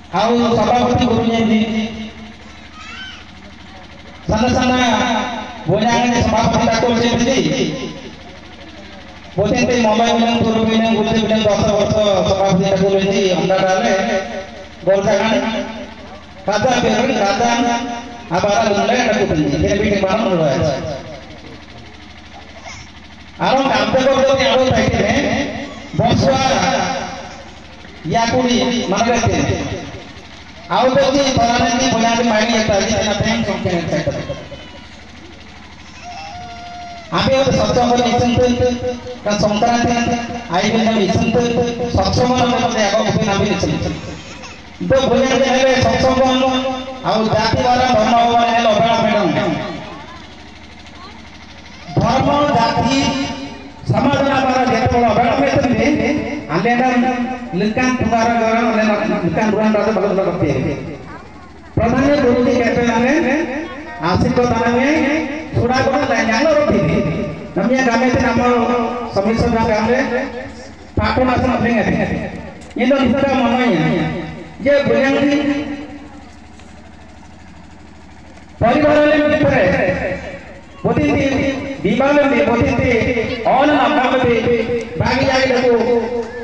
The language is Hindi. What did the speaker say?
ଆଉ ସଭାପତି କରୁଛନ୍ତି ସାନ ସାନ ବୋଝାଙ୍ଗେ ସଭାପତି ତାକୁ କରୁଛନ୍ତି बोलते मोबाइल में पूर्व में बोलते बिना 10 वर्ष सभापति ताको लेजी अंडा डाले गोरजागण राजा पेरन राजा आबारा लुंडे ताको बंदी फिर भी मान रहा है आरो कामते करते आरो ताइते बसवा याकुड़ी मानते आओ तो जी फलाने की बुनियादी मायने येता जी ना थैंक संख्या येता आम्ही सक्षम का संक्रांति आई सक्षम तो भूले सक्षम जाति द्वारा धर्म अवहेला मैडम धर्म जाति समाज जिते अवहेला लिंकान प्रधान आशीर्वाद थोड़ा बड़ा लाइनालो रखी नमिया गामे से नाम समीक्षा गामे पाटन आसन अपने ये तो निसरा मनोया ये बुझांगी परिवार ले मित्र बोतिती दीवाल में बोतिती ऑन नाम में बागी जाके देखो